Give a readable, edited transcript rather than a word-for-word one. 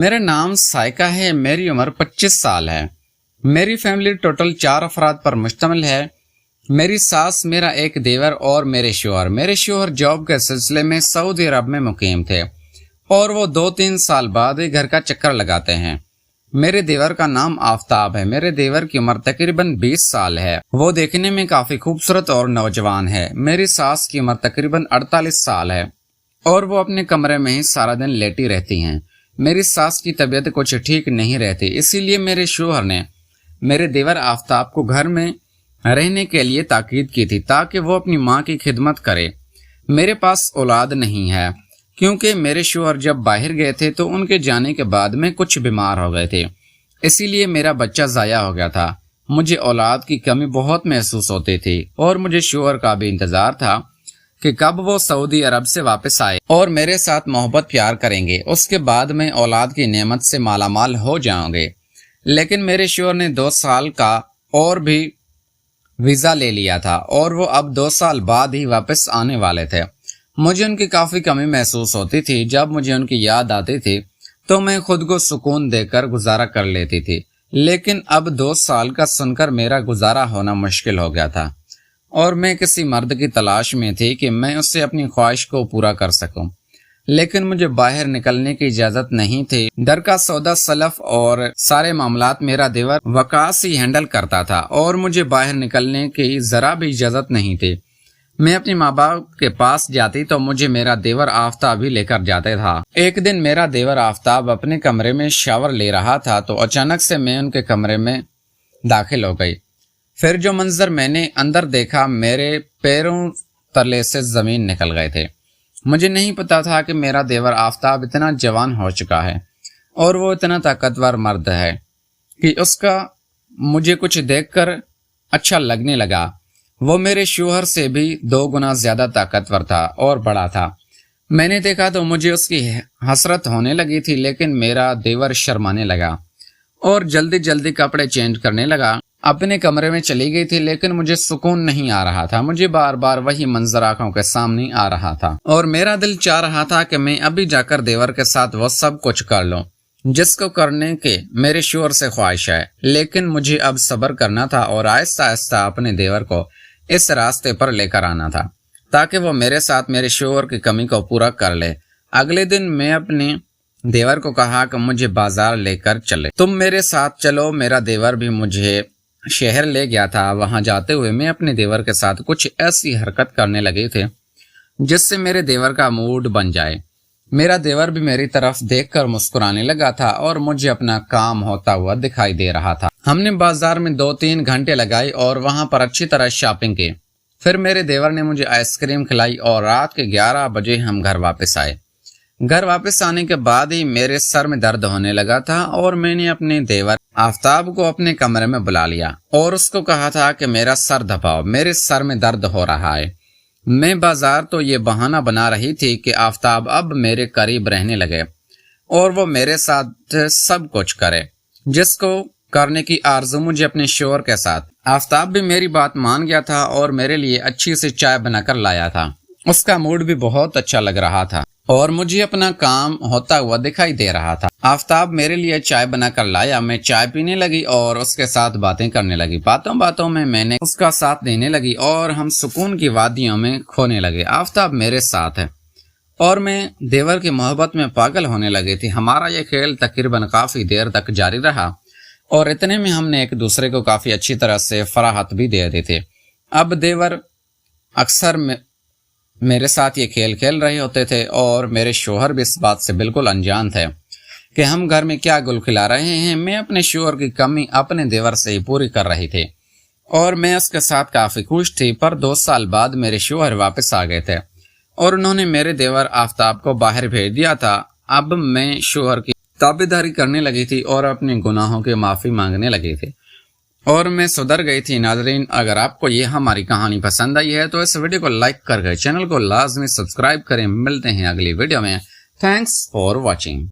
میرا نام سائقہ ہے، میری عمر 25 سال ہے۔ میری فیملی ٹوٹل 4 افراد پر مشتمل ہے۔ میری ساس، میرا ایک دیور اور میرے شوہر۔ میرے شوہر جاب کے سلسلے میں سعودی عرب میں مقیم تھے اور وہ 2-3 سال بعد ہی گھر کا چکر لگاتے ہیں۔ میرے دیور کا نام آفتاب ہے۔ میرے دیور کی عمر تقریباً 20 سال ہے۔ وہ دیکھنے میں کافی خوبصورت اور نوجوان ہے۔ میری ساس کی عمر تقریباً 48 سال ہے اور وہ اپنے کمرے میں ہی سارا دن لیٹی رہتی ہیں۔ میری ساس کی طبیعت کچھ ٹھیک نہیں رہتی، اسی لیے میرے شوہر نے میرے دیور آفتاب کو گھر میں رہنے کے لیے تاکید کی تھی تاکہ وہ اپنی ماں کی خدمت کرے۔ میرے پاس اولاد نہیں ہے کیونکہ میرے شوہر جب باہر گئے تھے تو ان کے جانے کے بعد میں کچھ بیمار ہو گئے تھے، اسی لیے میرا بچہ ضائع ہو گیا تھا۔ مجھے اولاد کی کمی بہت محسوس ہوتی تھی اور مجھے شوہر کا بھی انتظار تھا کہ کب وہ سعودی عرب سے واپس آئے اور میرے ساتھ محبت پیار کریں گے، اس کے بعد میں اولاد کی نعمت سے مالا مال ہو جاؤں گے۔ لیکن میرے شوہر نے 2 سال کا اور بھی ویزا لے لیا تھا اور وہ اب 2 سال بعد ہی واپس آنے والے تھے۔ مجھے ان کی کافی کمی محسوس ہوتی تھی۔ جب مجھے ان کی یاد آتی تھی تو میں خود کو سکون دے کر گزارا کر لیتی تھی، لیکن اب 2 سال کا سن کر میرا گزارا ہونا مشکل ہو گیا تھا اور میں کسی مرد کی تلاش میں تھی کہ میں اس سے اپنی خواہش کو پورا کر سکوں، لیکن مجھے باہر نکلنے کی اجازت نہیں تھی۔ در کا سودا سلف اور سارے معاملات میرا دیور وقاص ہی ہینڈل کرتا تھا اور مجھے باہر نکلنے کی ذرا بھی اجازت نہیں تھی۔ میں اپنی ماں باپ کے پاس جاتی تو مجھے میرا دیور آفتاب ہی لے کر جاتے تھا۔ ایک دن میرا دیور آفتاب اپنے کمرے میں شاور لے رہا تھا تو اچانک سے میں ان کے کمرے میں داخل ہو گئی۔ پھر جو منظر میں نے اندر دیکھا، میرے پیروں تلے سے زمین نکل گئے تھے۔ مجھے نہیں پتا تھا کہ میرا دیور آفتاب اتنا جوان ہو چکا ہے اور وہ اتنا طاقتور مرد ہے کہ اس کا مجھے کچھ دیکھ کر اچھا لگنے لگا۔ وہ میرے شوہر سے بھی 2 گنا زیادہ طاقتور تھا اور بڑا تھا۔ میں نے دیکھا تو مجھے اس کی حسرت ہونے لگی تھی، لیکن میرا دیور شرمانے لگا اور جلدی جلدی کپڑے چینج کرنے لگا۔ اپنے کمرے میں چلی گئی تھی، لیکن مجھے سکون نہیں آ رہا تھا۔ مجھے بار بار وہی منظر آنکھوں کے سامنے آ رہا تھا اور میرا دل چاہ رہا تھا کہ میں ابھی جا کر دیور کے ساتھ وہ سب کچھ کر لوں جس کو کرنے کے میرے شوہر سے خواہش ہے، لیکن مجھے اب صبر کرنا تھا اور آہستہ آہستہ اپنے دیور کو اس راستے پر لے کر آنا تھا تاکہ وہ میرے ساتھ میرے شوہر کی کمی کو پورا کر لے۔ اگلے دن میں اپنے دیور کو کہا کہ مجھے بازار لے کر چلے، تم میرے ساتھ چلو۔ میرا دیور بھی مجھے شہر لے گیا تھا۔ وہاں جاتے ہوئے میں اپنے دیور کے ساتھ کچھ ایسی حرکت کرنے لگے تھے جس سے میرے دیور کا موڈ بن جائے۔ میرا دیور بھی میری طرف دیکھ کر مسکرانے لگا تھا اور مجھے اپنا کام ہوتا ہوا دکھائی دے رہا تھا۔ ہم نے بازار میں 2-3 گھنٹے لگائے اور وہاں پر اچھی طرح شاپنگ کی۔ پھر میرے دیور نے مجھے آئس کریم کھلائی اور رات کے 11 بجے ہم گھر واپس آئے۔ گھر واپس آنے کے بعد ہی میرے سر میں درد ہونے لگا تھا اور میں نے اپنے دیور آفتاب کو اپنے کمرے میں بلا لیا اور اس کو کہا تھا کہ میرا سر دباؤ، میرے سر میں درد ہو رہا ہے۔ میں بازار تو یہ بہانہ بنا رہی تھی کہ آفتاب اب میرے قریب رہنے لگے اور وہ میرے ساتھ سب کچھ کرے جس کو کرنے کی آرزو مجھے اپنے شوہر کے ساتھ۔ آفتاب بھی میری بات مان گیا تھا اور میرے لیے اچھی سی چائے بنا کر لایا تھا۔ اس کا موڈ بھی بہت اچھا لگ رہا تھا اور مجھے اپنا کام ہوتا ہوا دکھائی دے رہا تھا۔ آفتاب میرے لیے چائے بنا کر لایا۔ میں چائے پینے لگی اور اس کے ساتھ باتیں کرنے لگی۔ باتوں باتوں میں نے اس کا ساتھ دینے لگی اور ہم سکون کی وادیوں میں کھونے لگے۔ آفتاب میرے ساتھ ہے اور میں دیور کی محبت میں پاگل ہونے لگی تھی۔ ہمارا یہ کھیل تقریباً کافی دیر تک جاری رہا اور اتنے میں ہم نے ایک دوسرے کو کافی اچھی طرح سے فراحت بھی دے دی تھی۔ اب دیور اکثر میرے ساتھ یہ کھیل کھیل رہے ہوتے تھے اور میرے شوہر بھی اس بات سے بالکل انجان تھے کہ ہم گھر میں کیا گل کھلا رہے ہیں۔ میں اپنے شوہر کی کمی اپنے دیور سے ہی پوری کر رہی تھی اور میں اس کے ساتھ کافی خوش تھی۔ پر 2 سال بعد میرے شوہر واپس آ گئے تھے اور انہوں نے میرے دیور آفتاب کو باہر بھیج دیا تھا۔ اب میں شوہر کی تابعداری کرنے لگی تھی اور اپنے گناہوں کی معافی مانگنے لگی تھی اور میں سدھر گئی تھی۔ ناظرین، اگر آپ کو یہ ہماری کہانی پسند آئی ہے تو اس ویڈیو کو لائک کر کے چینل کو لازمی سبسکرائب کریں۔ ملتے ہیں اگلی ویڈیو میں۔ Thanks for watching.